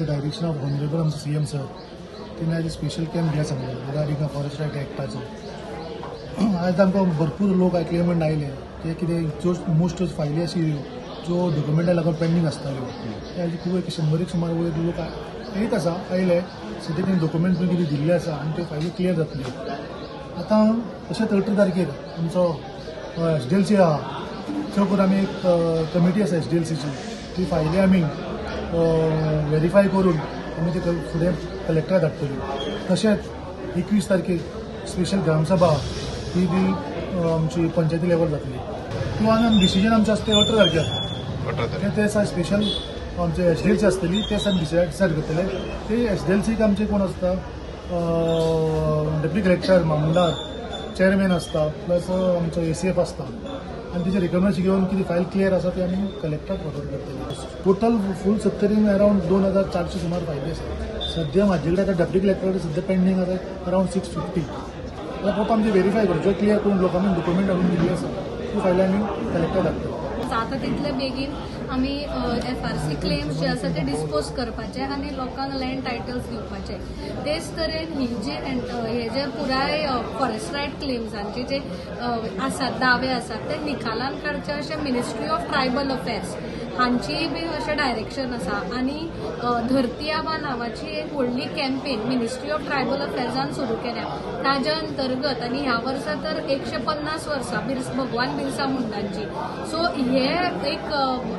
Direction of honourable आमचे CM sir तेणें आज स्पेशल कॅम्प घ्या सांगलें रिगार्डिंग फॉरेस्ट रायट एक्टाचो. आज आमकां भरपूर लोक क्लेमंट आयले ते कितें ज्यो मोस्ट फायली आशिल्ल्यो ज्यो डॉक्युमेंटा लागून पेंडींग आसताल्यो ते आज खूब 100 सुमार लोक येत आसा आयले सद्या तेणी डॉक्युमेंट कितें दिल्ले आसा आनी त्यो फायली क्लियर जातल्यो. आतां अशें 18 तारखेर आमचो SDLC आहा त्यो करून आमी एक कमिटी आसा SDLCची ती फायली आमी व्हेरीफाय करून आमी ते फुडें कलेक्टराक धाडटली. तशेंच 21 तारखेर स्पेशल ग्रामसभा ही बी आमची पंचायती लेवल जातली. किंवा डिसिजन आमचें आसता ते 18 तारखेर ते दिसा स्पेशल आमचे SDLC आसतली ते दिसा डिसायड करतले. ते SDLCक आमचे कोण आसता डेप्युटी कलेक्टर मामलेदार चेअरमॅन आसता प्लस आमचो ACF आसता आनी तेजे रिकमेंडेशन घेवन कितें फायल क्लियर आसा ती आमी कलेक्टराक फॉरवर्ड करतले. टोटल फूल सत्तरीन अरावंड 2400 सुमार फायली आसा. सद्या म्हाजे कडेन आतां डेप्युटी कलेक्टर सद्या पेंडींग आसा अरावंड 650. फक्त आमचे व्हेरीफाय करचे क्लियर करून लोकांनी डॉक्युमेंट हाडून दिल्ली आसा ती फायल आमी कलेक्टराक धाडटले. जाता तितले बेगीन आमी FRC क्लेम्स जे आसा ते डिस्पोज करपाचे आनी लोकांक लँड टायटल्स दिवपाचे. तेच तरेन हे जे पुराय फॉरेस्ट रायट क्लेम्सांचे जे आसात दावे आसात ते निकालान काडचे अशें मिनिस्ट्री ऑफ ट्रायबल अफेर्स हांची बी अशें डायरेक्शन आसा. आनी धरती आबा नांवाची एक व्हडली कॅम्पेन मिनिस्ट्री ऑफ ट्रायबल अफेर्सान सुरू केल्या. ताज्या अंतर्गत आनी ह्या वर्सा तर 150 वर्सां भगवान बिरसा मुंडांची. सो हे एक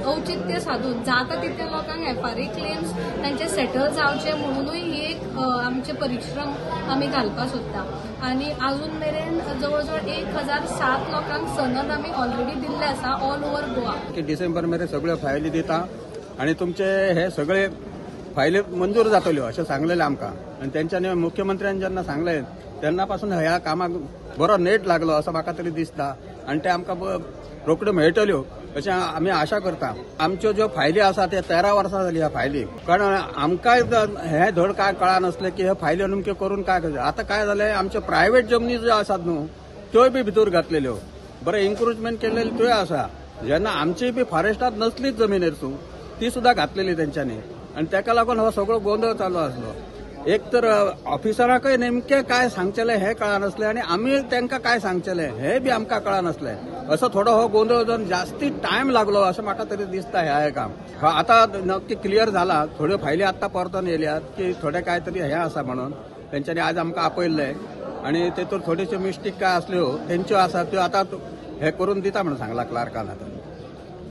औचित्य साधून जाता तितल्या लोकांक FRA क्लेम्स तांचे सेटल जावचे म्हणूनय ही एक आमचे परिश्रम आमी घालपाक सोदता. आनी अजून मेरेन जवळजवळ 1007 लोकांक सनद आमी ऑलरेडी दिल्ले आसा ऑल ओव्हर गोवा. डिसेंबर मेरेन सगळ्यो फायली दिता आनी तुमचे हे सगळे फायली मंजूर जातल्यो अशें सांगलेलें आमकां. आनी तेंच्यांनी मुख्यमंत्र्यान जेन्ना सांगलें तेन्ना पासून ह्या कामाक बरो नेट लागलो असो म्हाका तरी दिसता आनी ते आमकां रोखड्यो मेळटल्यो अशें आमी आशा करता. आमच्यो ज्यो फायली आसा ते 13 वर्सां जालीं ह्या फायली. कारण आमकांय हे धड काय कळनासलें की हे फायली नेमक्यो करून काय करचे. आतां काय जालें आमच्यो प्रायव्हेट जमनी ज्यो आसात न्हू त्योय बी भितर घातलेल्यो बरें एन्करेजमेंट केलेली त्योय आसा. जेन्ना आमची बी फॉरेस्टांत नसलीच जमिनीर ती सुद्दां घातलेली तेंच्यांनी आनी ताका लागून हो सगळो गोंधळ चालू आसलो. एक तर ऑफिसराकय नेमकें काय सांगचेलें हें कळनासलें आनी आमी तांकां काय सांगचेलें हें बी आमकां कळनासलें. असो थोडो हो गोंधळ जावन जास्ती टायम लागलो अशें म्हाका तरी दिसता ह्या हेका. आतां नक्की क्लियर जाला. थोड्यो फायली आत्तां परतून येयल्यात की थोडे काय तरी हें आसा म्हणून तेंच्यांनी आज आमकां आपयल्ले आनी तेतूर थोड्योश्यो मिस्टेक काय आसल्यो तेंच्यो आसा त्यो आतां हे करून दिता म्हणून सांगला क्लार्कान. आतां